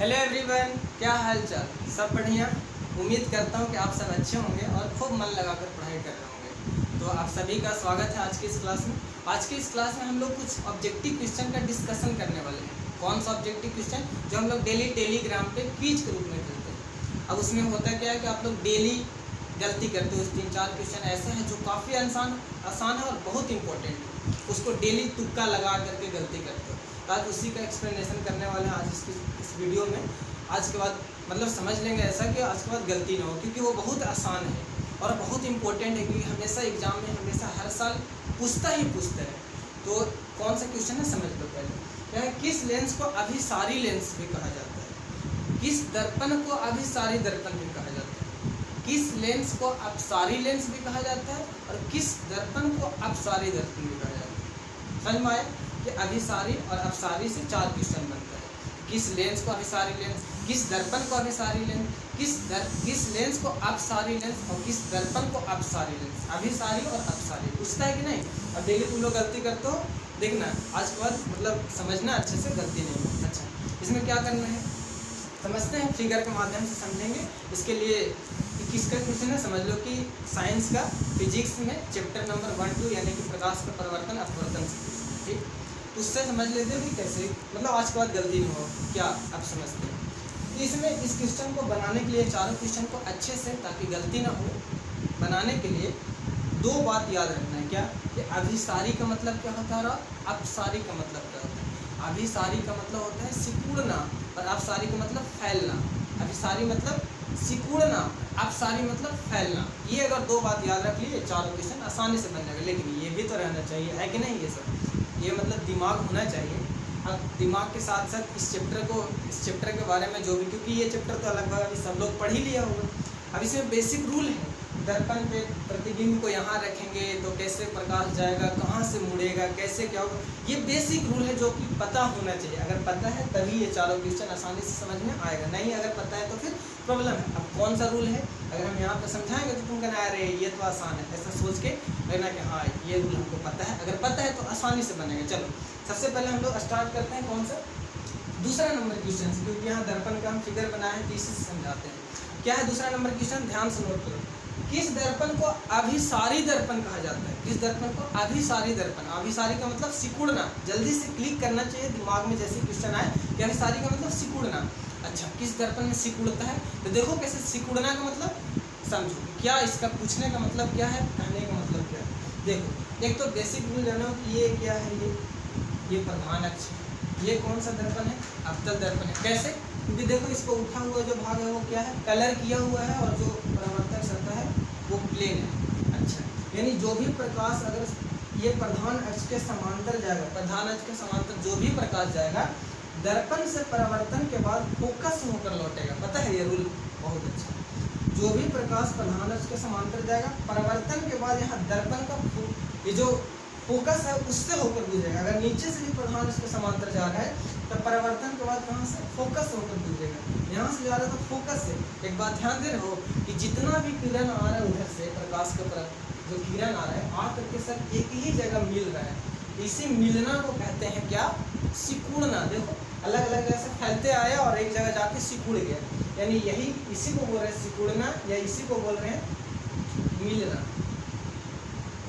Hello everyone, क्या हाल चाल। सब बढ़िया। उम्मीद करता हूँ कि आप सब अच्छे होंगे और खूब मन लगाकर पढ़ाई कर रहे होंगे। तो आप सभी का स्वागत है आज की इस क्लास में। आज की इस क्लास में हम लोग कुछ ऑब्जेक्टिव क्वेश्चन का डिस्कशन करने वाले हैं। कौन सा ऑब्जेक्टिव क्वेश्चन? जो हम लोग डेली टेलीग्राम पे क्विज के रूप में करते हैं। अब उसमें होता क्या है कि आप लोग डेली गलती करते हो। 3-4 क्वेश्चन ऐसे हैं जो काफ़ी आसान है और बहुत इंपॉर्टेंट है। उसको डेली तुक्का लगा करके गलती करते हो। तो आज उसी का एक्सप्लेनेशन करने वाले हैं आज इस वीडियो में। आज के बाद मतलब समझ लेंगे ऐसा कि आज के बाद गलती ना हो, क्योंकि वो बहुत आसान है और बहुत इंपॉर्टेंट है, क्योंकि हमेशा एग्जाम में हमेशा हर साल पूछता है। तो कौन सा क्वेश्चन है समझ लो पहले। क्या है? किस लेंस को अभिसारी लेंस भी कहा जाता है? किस दर्पण को अभिसारी दर्पण भी कहा जाता है? किस लेंस को अपसारी लेंस भी कहा जाता है और किस दर्पण को अपसारी दर्पण भी कहा जाता है? समझ में आया कि अभिसारी और अपसारी से 4 क्वेश्चन बनता है। किस लेंस को अभिसारी लेंस, किस दर्पण को अभिसारी लेंस, किस लेंस को अपसारी लेंस और किस दर्पण को अपसारी लेंस। अभिसारी और अपसारी पूछता है कि नहीं। अब डेली तुम लोग गलती करते हो, देखना आज के बाद मतलब समझना अच्छे से, गलती नहीं हो। अच्छा, इसमें क्या करना है समझते हैं, फिगर के माध्यम से समझेंगे। इसके लिए किसका क्वेश्चन है समझ लो कि साइंस का फिजिक्स में चैप्टर नंबर 1-2 यानी कि प्रकाश का परिवर्तन अपवर्तन से क्वेश्चन है। ठीक, उससे समझ लेते हैं कि कैसे मतलब आज के बाद गलती नहीं हो। क्या आप समझते हैं? तो इसमें इस क्वेश्चन को बनाने के लिए, चारों क्वेश्चन को अच्छे से, ताकि गलती ना हो, बनाने के लिए 2 बात याद रखना है। क्या कि अभिसारी का मतलब क्या होता है और अपसारी का मतलब क्या होता है। अभिसारी का मतलब होता है सिकुड़ना और अपसारी का मतलब फैलना। अभिसारी मतलब सिकुड़ना, अपसारी मतलब फैलना। ये अगर 2 बात याद रख लिए, चारों क्वेश्चन आसानी से बन जाएगा। लेकिन ये भी तो रहना चाहिए, है कि नहीं? ये सब ये मतलब दिमाग होना चाहिए। अब दिमाग के साथ साथ इस चैप्टर के बारे में जो भी, क्योंकि ये चैप्टर तो लगभग अभी सब लोग पढ़ ही लिया होगा। अब इसमें बेसिक रूल है। दर्पण पे प्रतिबिंब को यहाँ रखेंगे तो कैसे प्रकाश जाएगा, कहाँ से मुड़ेगा, कैसे क्या होगा, ये बेसिक रूल है जो कि पता होना चाहिए। अगर पता है तभी ये चारों क्वेश्चन आसानी से समझ में आएगा, नहीं अगर पता है तो फिर प्रॉब्लम है। अब कौन सा रूल है, अगर हम यहाँ पर समझाएंगे तो तुम कहना अरे ये तो आसान है, ऐसा सोच के कहना कि हाँ ये रूल हमको पता है। अगर पता है तो आसानी से बनेगा। चलो सबसे पहले हम लोग स्टार्ट करते हैं कौन सा, दूसरा नंबर क्वेश्चन से, क्योंकि यहाँ दर्पण का हम फिगर बनाए हैं तो इसी से समझाते हैं। क्या है दूसरा नंबर क्वेश्चन? ध्यान से नोट करो। किस दर्पण को अभिसारी दर्पण कहा जाता है? किस दर्पण को अभिसारी दर्पण? अभिसारी का मतलब सिकुड़ना। जल्दी से क्लिक करना चाहिए दिमाग में जैसे क्वेश्चन आए कि अभिसारी का मतलब सिकुड़ना। अच्छा, किस दर्पण में सिकुड़ता है? तो देखो कैसे सिकुड़ना का मतलब समझो। क्या इसका पूछने का मतलब क्या है, कहने का मतलब क्या है? देखो, एक तो बेसिक रूल जानो कि ये क्या है, ये प्रधान अक्ष है। ये कौन सा दर्पण है? अवतल दर्पण है। कैसे? क्योंकि देखो इसको उठा हुआ जो भाग है वो क्या है, कलर किया हुआ है, और जो परावर्तक सतह है वो प्लेन है। अच्छा, यानी जो भी प्रकाश अगर ये प्रधान अक्ष के समांतर जाएगा, प्रधान अक्ष के समांतर जो भी प्रकाश जाएगा, दर्पण से परावर्तन के बाद फोकस होकर लौटेगा। पता है ये रूल? बहुत अच्छा। जो भी प्रकाश प्रधान अक्ष के समांतर जाएगा, परावर्तन के बाद यहाँ दर्पण का ये जो फोकस है उससे होकर गुजरेगा। अगर नीचे से भी प्रधान अक्ष के समांतर जा रहा है तो परावर्तन के बाद कहाँ से? फोकस होकर गुजरेगा। यहाँ से जा रहा है तो फोकस से। एक बात ध्यान दे रहे हो कि जितना भी किरण आ रहा है उधर से, प्रकाश के जो किरण आ रहा है आ करके सब एक ही जगह मिल रहा है। इसी मिलना को कहते हैं क्या? सिकुड़ना। देखो अलग अलग जगह से फैलते आया और एक जगह जाके सिकुड़ गया, यानी यही इसी को बोल रहे हैं सिकुड़ना, या इसी को बोल रहे हैं मिलना।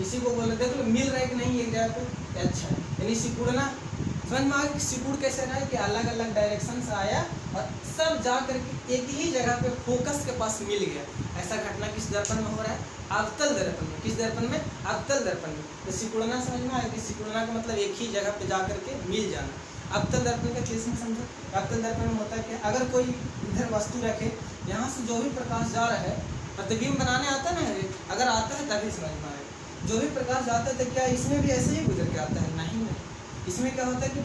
इसी को बोल रहे, देख लो मिल रहा है कि नहीं एक जगह पे। अच्छा, यानी सिकुड़ना। समझ में आ गया सिकुड़ कैसे रहा है कि अलग अलग डायरेक्शन से आया और सब जा करके एक ही जगह पे फोकस के पास मिल गया। ऐसा घटना किस दर्पण में हो रहा है? अवतल दर्पण में। किस दर्पण में? अवतल दर्पण में। तो सिकुड़ना समझ में आया कि सिकुड़ना का मतलब एक ही जगह पे जा करके मिल जाना। अवतल दर्पण का केस में समझो। अवतल दर्पण में होता है कि अगर कोई इधर वस्तु रखे, यहाँ से जो भी प्रकाश जा रहा है, प्रतिबिंब बनाने आता है ना, अगर आता है तभी समझ में आएगा। जो भी प्रकाश जाता है तो क्या इसमें भी ऐसे ही गुजर के आता है? नहीं। इसमें क्या होता है कि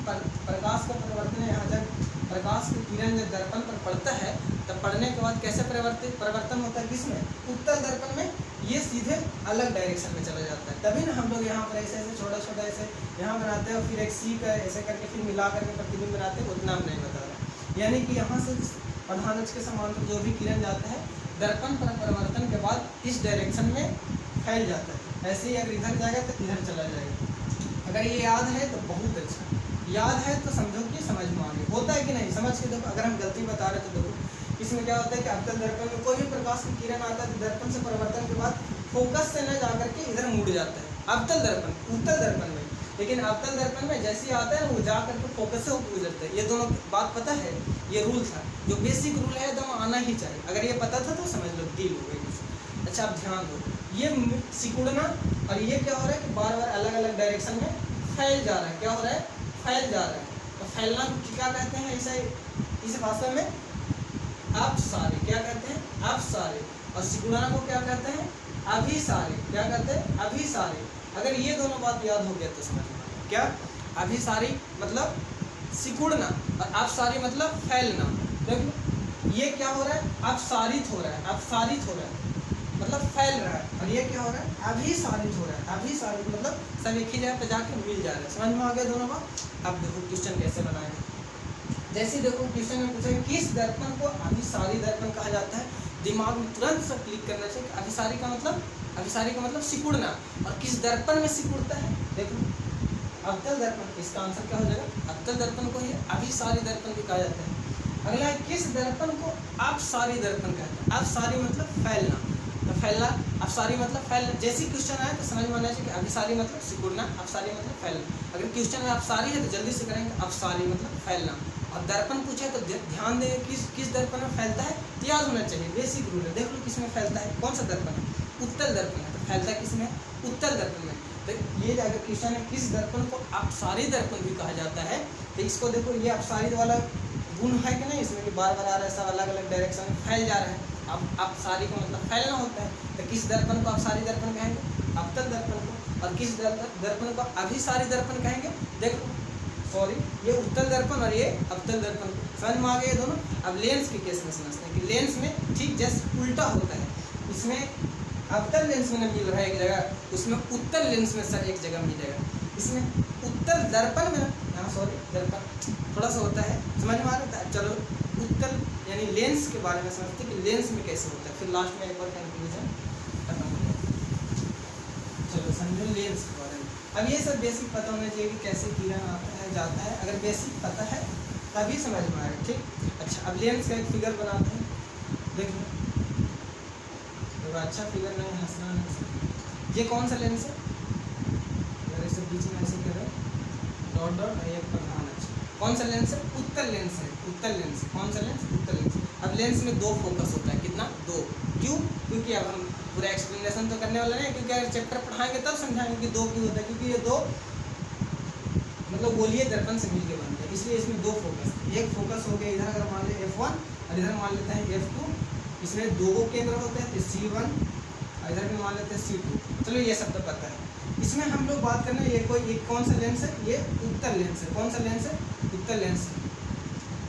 प्रकाश का परिवर्तन है। यहाँ जब प्रकाश की किरण जब दर्पण पर पड़ता है तब पड़ने के बाद कैसे परिवर्तन होता है? किसमें? उत्तल दर्पण में। ये सीधे अलग डायरेक्शन में चला जाता है। तभी ना हम लोग यहाँ पर ऐसे ऐसे छोटा छोटा ऐसे यहाँ बनाते हैं और फिर एक सी का ऐसे करके फिर मिला करके प्रतिबिंब बनाते हैं। उतना हम नहीं बता रहे। यानी कि यहाँ से प्रधान अक्ष के समांतर जो भी किरण जाता है, दर्पण पर परिवर्तन के बाद इस डायरेक्शन में फैल जाता है। ऐसे ही अगर इधर जाएगा तो इधर चला जाएगा। अगर ये याद है तो बहुत अच्छा। याद है तो समझो कि समझ में आ गया। होता है कि नहीं, समझ के देखो। अगर हम गलती बता रहे तो देखो इसमें क्या होता है कि अवतल दर्पण में कोई भी प्रकाश की किरण आता है तो दर्पण से परावर्तन के बाद फोकस से न जाकर के इधर मुड़ जाता है अवतल दर्पण, उत्तल दर्पण में। लेकिन अवतल दर्पण में जैसे ही आता है वो जा करके फोकस से ऊपर गुजरता है। ये दोनों बात पता है, ये रूल था, जो बेसिक रूल है एकदम आना ही चाहिए। अगर ये पता था तो समझ लो डील हो गई। अच्छा अब ध्यान दो, ये सिकुड़ना और ये क्या हो रहा है कि बार बार अलग अलग डायरेक्शन में फैल जा रहा है। क्या हो रहा है? फैल जा रहा है। तो फैलना क्या कहते हैं इसे, इस भाषा में अपसारी। क्या कहते हैं? अपसारी। और सिकुड़ना को क्या कहते हैं? अभिसारी। क्या कहते हैं? अभिसारी। अगर ये दोनों बात याद हो गया तो समझ में आ गया। क्या? अभिसारी मतलब सिकुड़ना और अपसारी मतलब फैलना। देखो ये क्या हो रहा है? अपसारित हो रहा है, अपसारित हो रहा है मतलब फैल रहा है। और ये क्या हो रहा है? अभिसारित हो रहा है। अभिसारित मतलब सब एक ही जगह पे जाके मिल जा रहा है। समझ में आ गया दोनों बात? अब देखो क्वेश्चन कैसे बनाएंगे। जैसे देखो क्वेश्चन में पूछा किस दर्पण को अभिसारी दर्पण कहा जाता है, दिमाग में तुरंत से क्लिक करना चाहिए। अभिसारी का मतलब, अभिसारी का मतलब सिकुड़ना। और किस दर्पण में सिकुड़ता है? देखो अवतल दर्पण, इसका आंसर क्या हो जाएगा? अवतल दर्पण को ही अभिसारी दर्पण भी कहा जाता है। अगला है किस दर्पण को अपसारी दर्पण कहते हैं? अपसारी मतलब फैलना, तो फैलना, अपसारी मतलब फैलना। जैसे क्वेश्चन आया तो समझ में आना चाहिए कि अभिसारी मतलब सिकुड़ना, अपसारी मतलब फैलना। अगर क्वेश्चन में अपसारी है तो जल्दी से करेंगे अपसारी मतलब फैलना। और दर्पण पूछे तो ध्यान दें किस दर्पण में फैलता है, याद होना चाहिए, बेसिक रूल है। देख लो किस में फैलता है, कौन सा दर्पण है? उत्तल दर्पण है। तो फैलता है किस में? उत्तल दर्पण में। तो ये अगर क्वेश्चन है किस दर्पण को अपसारी दर्पण भी कहा जाता है, तो इसको देखो ये अपसारी वाला गुण है कि नहीं इसमें, कि बार बार आ रहा है, सब अलग अलग डायरेक्शन में फैल जा रहा है। अब अपसारी का मतलब फैलना होता है। तो किस दर्पण को अपसारी दर्पण कहेंगे? अवतल दर्पण को। और किस दर्पण को अभिसारी दर्पण कहेंगे? देखो सॉरी, ये उत्तल दर्पण और ये अवतल दर्पण। समझ में आ गए दोनों? अब लेंस के केस में समझते हैं कि लेंस में ठीक जैसे उल्टा होता है। इसमें अवतल लेंस में मिल रहा है एक जगह, उसमें उत्तल लेंस में सर एक जगह मिलेगा। इसमें उत्तल दर्पण में ना, सॉरी दर्पण थोड़ा सा होता है, समझ में आ रहा है? चलो उत्तल यानी लेंस के बारे में समझते हैं कि लेंस में कैसे होता है, फिर लास्ट में एक बार कंक्लूजन खत्म हो जाए। चलो समझो लेंस के बारे में। अब ये सब बेसिक पता होना चाहिए कि कैसे किरण आता है जाता है। अगर बेसिक पता है तभी समझ में आएगा। ठीक, अच्छा अब लेंस का एक फिगर बनाते हैं, देख लो। तो अच्छा फिगर नहीं, हंसना नहीं। ये कौन सा लेंस है? अगर इसे बीच में ऐसे करें डॉट डॉट, एक प्रधान। अच्छा कौन सा लेंस है? उत्तल लेंस है, उत्तल लेंस। कौन सा लेंस? उत्तल लेंस। अब लेंस में दो फोकस होता है, कितना? दो। क्यों? क्योंकि अब हम पूरा एक्सप्लेनेशन तो करने वाला नहीं, क्योंकि अगर चैप्टर पढ़ाएंगे तब समझाएंगे कि दो क्यों होता है। क्योंकि ये दो मतलब गोलीय दर्पण से मिलकर बनते हैं, इसलिए इसमें दो फोकस। एक फोकस हो गया इधर, अगर मान लें F1 और इधर मान लेते हैं F2। इसमें दो केंद्र होते हैं, तो C1 और इधर भी मान लेते हैं C2। चलो ये सब तो पता है। इसमें हम लोग बात करना है ये कोई एक कौन सा लेंस है? ये उत्तल लेंस है। कौन सा लेंस है? उत्तल लेंस है।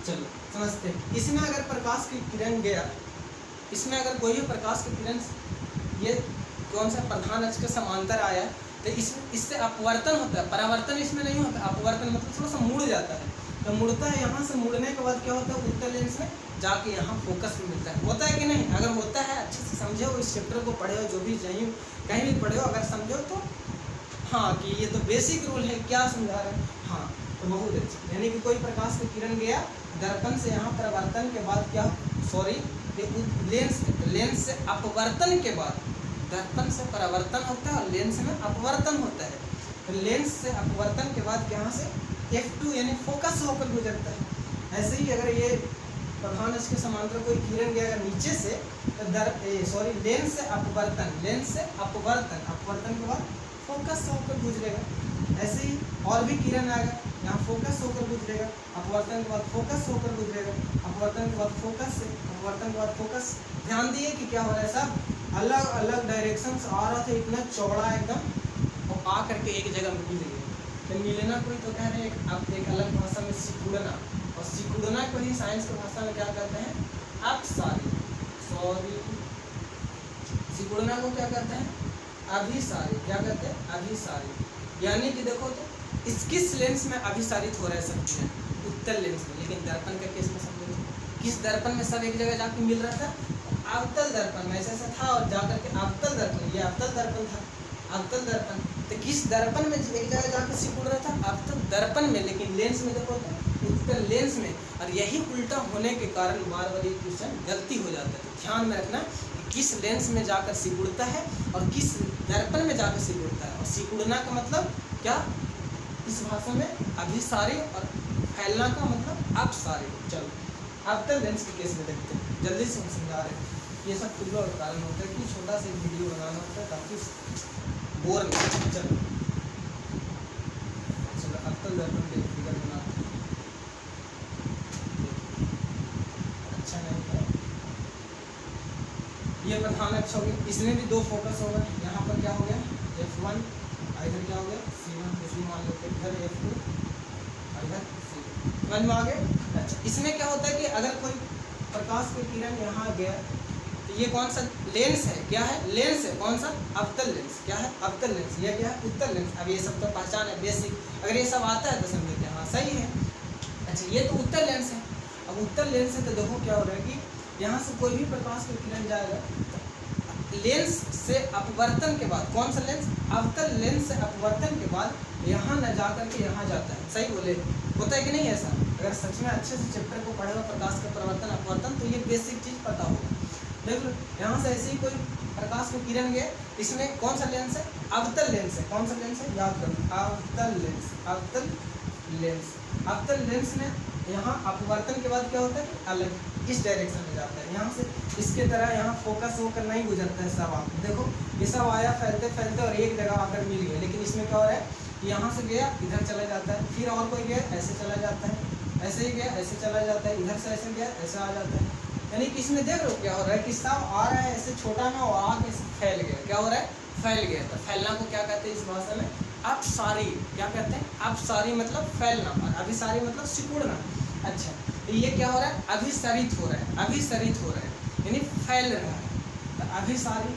चलो समझते हैं। इसमें अगर प्रकाश की किरण गया, इसमें अगर कोई भी प्रकाश की किरण ये कौन सा प्रधान अक्ष के समांतर आया, तो इससे अपवर्तन होता है, परावर्तन इसमें नहीं होता। अपवर्तन मतलब थोड़ा सा मुड़ जाता है। तो मुड़ता है, यहाँ से मुड़ने के बाद क्या होता है? उत्तल लेंस में जाके यहाँ फोकस में मिलता है। होता है कि नहीं? अगर होता है अच्छे से समझो, इस चैप्टर को पढ़े हो, जो भी कहीं भी पढ़े हो, अगर समझो तो हाँ कि ये तो बेसिक रूल है, क्या समझा रहे हैं। हाँ तो बहुत अच्छा, यानी कि कोई प्रकाश की किरण गया दर्पण से, यहाँ परावर्तन के बाद क्या, सॉरी लेंस से अपवर्तन के बाद दर्पण से परावर्तन होता है और लेंस में अपवर्तन होता है। तो लेंस से अपवर्तन के बाद यहाँ से F2 यानी फोकस होकर गुजरता है। ऐसे ही अगर ये प्रधान अक्ष के समांतर कोई किरण गया अगर नीचे से, तो लेंस से अपवर्तन, लेंस से अपवर्तन, अपवर्तन के बाद फोकस होकर गुजरेगा। ऐसे ही और भी किरण आएगा, यहाँ फोकस होकर गुजरेगा, अपवर्तन के बाद फोकस होकर गुजरेगा, अपवर्तन के बाद फोकस से, अपवर्तन के बाद फोकस। ध्यान दिए कि क्या हो रहा है, सब अलग अलग डायरेक्शन से आ रहा था, इतना चौड़ा एकदम, और आ करके एक जगह मिल रही है। तो मिलना कोई तो कह रहे हैं अब एक अलग भाषा में सिकुड़ना, और सिकुड़ना को ही साइंस की भाषा में क्या कहते हैं? अपसारी। सिकुड़ना को क्या कहते हैं? अभिसारी। क्या कहते हैं? अभिसारी। यानी कि देखो तो किस लेंस में अभिसारित हो रहा है सब चीज़ें? उत्तल लेंस में। लेकिन दर्पण का केस में समझो, किस दर्पण में सब एक जगह जाके मिल रहा था? अवतल दर्पण में ऐसा था, और जाकर के अवतल दर्पण, ये अवतल दर्पण था, अवतल दर्पण। तो किस दर्पण में एक जगह जाकर सिकुड़ रहा था, अब तो दर्पण में, लेकिन लेंस में देखो उत्तल लेंस में। और यही उल्टा होने के कारण बार बार ये क्वेश्चन गलती हो जाता है। तो ध्यान में रखना कि किस लेंस में जाकर सिकुड़ता है और किस दर्पण में जाकर सिकुड़ता है। और सिकुड़ना का मतलब क्या इस भाषा में अभिसारी, और फैलना का मतलब अपसारी। चलो अवतल लेंस के केस में देखते हैं, जल्दी से हम समझा रहे हैं। ये सब कुछ और कारण होता है कि छोटा सा वीडियो बनाना होता है ताकि बोर नहीं। चलो अवतल दर्पण के फिगर बनाते हैं। अच्छा नहीं है ये प्रधान अक्ष हो गया, इसमें भी दो फोकस होगा। यहाँ पर क्या हो गया F1, इधर क्या हो गया C1, इसी मान लेते हैं, इधर F2 और इधर C2। समझ में आ गया। अच्छा इसमें क्या होता है कि अगर कोई प्रकाश की किरण यहाँ गया तो ये कौन सा लेंस है, क्या है लेंस है, कौन सा अवतल लेंस। क्या है अवतल लेंस, ये क्या है उत्तल लेंस। अब ये सब तो पहचान है बेसिक, अगर ये सब आता है तो समझ लेते हैं हाँ सही है। अच्छा ये तो उत्तल लेंस है। अब उत्तल लेंस है तो देखो क्या हो रहा है कि यहाँ से कोई भी प्रकाश की किरण जाएगा तो लेंस से अपवर्तन के बाद, कौन सा लेंस अवतल लेंस से अपवर्तन के बाद यहाँ न जा करके यहाँ जाता है। सही बोले, होता है कि नहीं ऐसा। अगर सच में अच्छे से चैप्टर को पढ़ेगा प्रकाश का परिवर्तन अपवर्तन तो ये बेसिक चीज़ पता होगा। देख लो यहाँ से ऐसे ही कोई प्रकाश की किरण गए, इसमें कौन सा लेंस है अवतल लेंस है। कौन सा लेंस है याद करो अवतल लेंस। अवतल लेंस, अवतल लेंस में यहाँ अपवर्तन के बाद क्या होता है अलग इस डायरेक्शन में जाता है। यहाँ से इसके तरह यहाँ फोकस होकर नहीं गुजरता है सब। आप देखो ये सब आया फैलते फैलते और एक जगह आकर मिल गया, लेकिन इसमें क्या हो रहा है यहाँ से गया इधर चला जाता है, फिर और कोई गया ऐसे चला जाता है, ऐसे ही गया ऐसे चला जाता है, इधर से ऐसे गया ऐसे आ जाता है। यानी कि इसमें देख लो क्या हो रहा है कि सब आ रहा है ऐसे छोटा में और आके फैल गया। क्या हो रहा है फैल गया। तो फैलना को क्या कहते हैं इस भाषा में अपसारी। क्या कहते हैं अपसारी मतलब फैलना, और अभिसारी मतलब सिकुड़ना। अच्छा तो ये क्या हो रहा है अभिसरित हो रहा है, अभिसरित हो रहा है यानी फैल रहा है। तो अभिसारी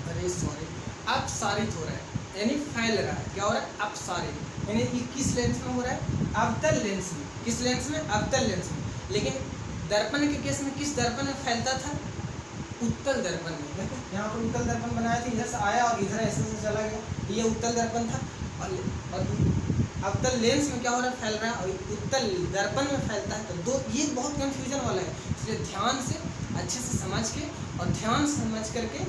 अरे सॉरी अपसारित हो रहा है यानी फैल रहा है। क्या हो रहा है अपसारित, यानी कि किस लेंस में हो रहा है अवतल लेंस में। किस लेंस में अवतल लेंस में। लेकिन दर्पण के केस में किस दर्पण में फैलता था उत्तल दर्पण में। देखो यहाँ पर उत्तल दर्पण बनाया था, इधर से आया और इधर ऐसे से चला गया, ये उत्तल दर्पण था। और अवतल लेंस में क्या हो रहा है फैल रहा है, और उत्तल दर्पण में फैलता है। तो दो ये बहुत कंफ्यूजन वाला है, इसलिए ध्यान से अच्छे से समझ के और ध्यान से समझ करके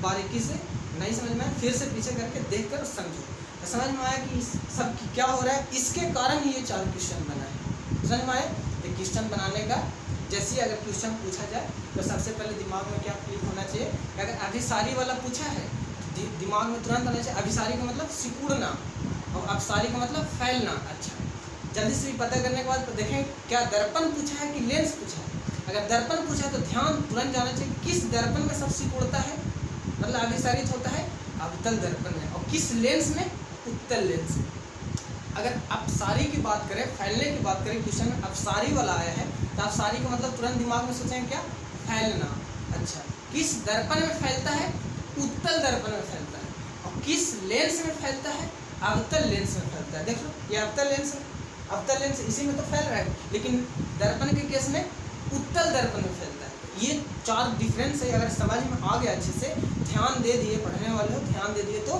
बारीकी से नहीं समझ में फिर से पीछे करके देख कर समझो। तो समझ में आया कि इस सब क्या हो रहा है, इसके कारण ही ये 4 क्वेश्चन बनाए। समझ में आया। तो क्वेश्चन बनाने का जैसे अगर क्वेश्चन पूछा जाए तो सबसे पहले दिमाग में क्या क्लिक होना चाहिए, अगर अभिसारी वाला पूछा है दिमाग में तुरंत आना चाहिए अभिसारी का मतलब सिकुड़ना और अपसारी का मतलब फैलना। अच्छा जल्दी से भी पता करने के बाद तो देखें क्या दर्पण पूछा है कि लेंस पूछा है। अगर दर्पण पूछा है तो ध्यान तुरंत जाना चाहिए किस दर्पण में सब सिकुड़ता है, मतलब अभिसारित होता है अवतल दर्पण में, और किस लेंस में उत्तल लेंस में। अगर अपसारी की बात करें, फैलने की बात करें, क्वेश्चन में अपसारी वाला आया है तो अपसारी का मतलब तुरंत दिमाग में सोचेंगे क्या फैलना। अच्छा किस दर्पण में फैलता है उत्तल दर्पण में फैलता है, और किस लेंस में फैलता है अवतल लेंस में फैलता है। देख लो ये अवतल लेंस है, अवतल लेंस इसी में तो फैल रहा है, लेकिन दर्पण के केस में उत्तल दर्पण में फैलता है। ये 4 डिफरेंस है, अगर समझ में आ गया अच्छे से, ध्यान दे दिए पढ़ने वाले हो ध्यान दे दिए तो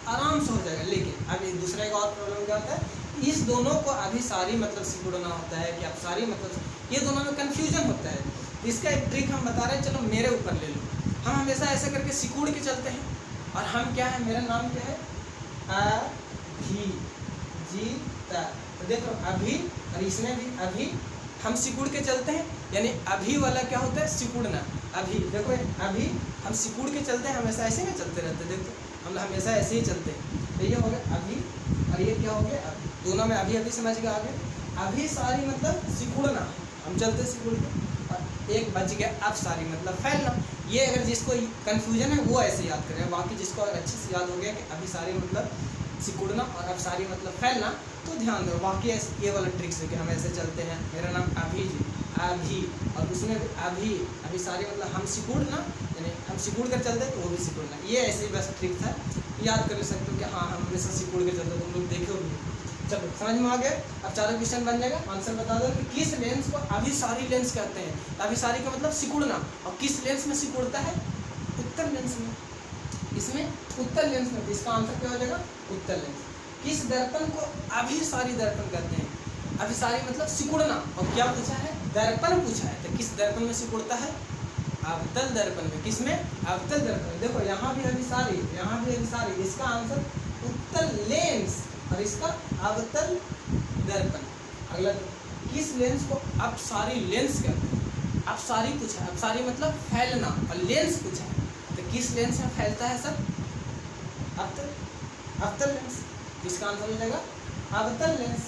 आराम से हो जाएगा। लेकिन अब दूसरा एक और प्रॉब्लम क्या होता है, इस दोनों को अभिसारी मतलब सिकुड़ना होता है कि अपसारी मतलब, ये दोनों में कन्फ्यूजन होता है। इसका एक ट्रिक हम बता रहे हैं, चलो मेरे ऊपर ले लो। हम हमेशा ऐसे करके सिकुड़ के चलते हैं, और हम क्या है मेरा नाम क्या है अभिजीता। तो देखो अभी, और इसमें भी अभी, हम सिकुड़ के चलते हैं, यानी अभी वाला क्या होता है सिकुड़ना। अभी देखो अभी हम सिकुड़ के चलते हैं, हमेशा ऐसे में चलते रहते हैं। देखो हम हमेशा ऐसे ही चलते हैं। तो ये हो गया अभी, और ये क्या हो गया अभी, दोनों में अभी अभी समझ गया आगे। अभी सारी मतलब सिकुड़ना, हम चलते सिकुड़ के, और एक बच गया अब सारी मतलब फैलना। ये अगर जिसको कन्फ्यूजन है वो ऐसे याद करें, बाकी जिसको अगर अच्छे से याद हो गया कि अभी सारी मतलब सिकुड़ना और अब सारी मतलब फैलना तो ध्यान दो। बाकी ये वाला ट्रिक्स है कि हम ऐसे चलते हैं, मेरा नाम अभी, और उसमें अभी सारी मतलब हम सिकुड़ना, यानी हम सिकुड़ कर चलते तो वो भी सिकुड़ना। ये ऐसे ही बस ट्रिक था, याद कर सकते हो कि हाँ हम हमेशा सिकुड़ के चलते, तुम लोग देखो भी। चलो समझ में आ गया। अब 4 क्वेश्चन बन जाएगा, आंसर बता दो कि किस लेंस को अभिसारी लेंस कहते हैं। अभिसारी का मतलब सिकुड़ना, और किस लेंस में सिकुड़ता है उत्तल लेंस में। इसमें उत्तल लेंस में, इसका आंसर क्या हो जाएगा उत्तल लेंस। किस दर्पण को अभिसारी दर्पण कहते हैं? अभिसारी मतलब सिकुड़ना। और क्या पूछा है? दर्पण पूछा है। तो किस दर्पण में सिकुड़ता है? अवतल दर्पण में। किसमें? अवतल दर्पण में। देखो यहाँ भी अभिसारी, यहाँ भी अभिसारी, इसका आंसर उत्तल लेंस और इसका अवतल दर्पण। अगला किस लेंस को अपसारी लेंस कहते हैं? अपसारी पूछा है, अपसारी मतलब फैलना, और लेंस पूछा है। तो किस लेंस में फैलता है सर? अवतल लेंस। इसका आंसर हो जाएगा अवतल लेंस।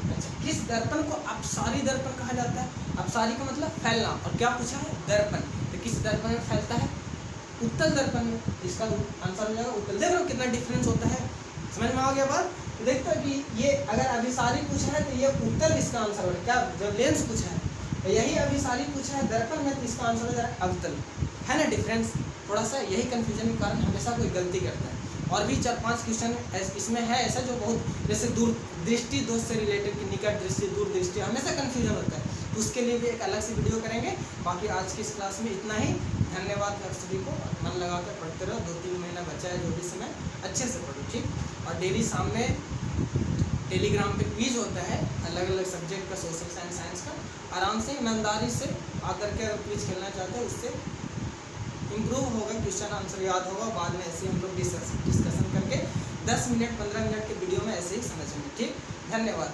अच्छा, किस दर्पण को अपसारी दर्पण कहा जाता है? अपसारी का मतलब फैलना, और क्या पूछा है? दर्पण। तो किस दर्पण में फैलता है? उत्तल दर्पण में। इसका आंसर हो जाएगा उत्तल। देख लो कितना डिफरेंस होता है, समझ में आ गया बात? तो देखते हो कि ये अगर अभिसारी पूछा है तो ये उत्तल इसका आंसर होगा। क्या जब लेंस पूछा है, तो यही अभिसारी पूछा है दर्पण में, तो इसका आंसर हो जाएगा अवतल। है ना डिफरेंस? थोड़ा सा यही कन्फ्यूजन के कारण हमेशा कोई गलती करता है। और भी 4-5 क्वेश्चन इसमें है ऐसा जो बहुत, जैसे दूर दृष्टि दोष से रिलेटेड कि निकट दृष्टि, दूर दृष्टि, हमेशा कन्फ्यूजन होता है। तो उसके लिए भी एक अलग से वीडियो करेंगे। बाकी आज की इस क्लास में इतना ही। धन्यवाद आप सभी को। मन लगा कर पढ़ते रहो। 2-3 महीना बचा है, जो भी समय अच्छे से पढ़ो, ठीक। और डेली शाम में टेलीग्राम पे क्विज होता है अलग अलग सब्जेक्ट का, सोशल साइंस, साइंस का। आराम से ईमानदारी से आकर के अगर क्विज खेलना चाहते हो, उससे इम्प्रूव होगा, क्वेश्चन आंसर याद होगा। बाद में ऐसे ही हम लोग डिस्कशन करके 10 मिनट 15 मिनट के वीडियो में ऐसे ही समझेंगे, ठीक। धन्यवाद।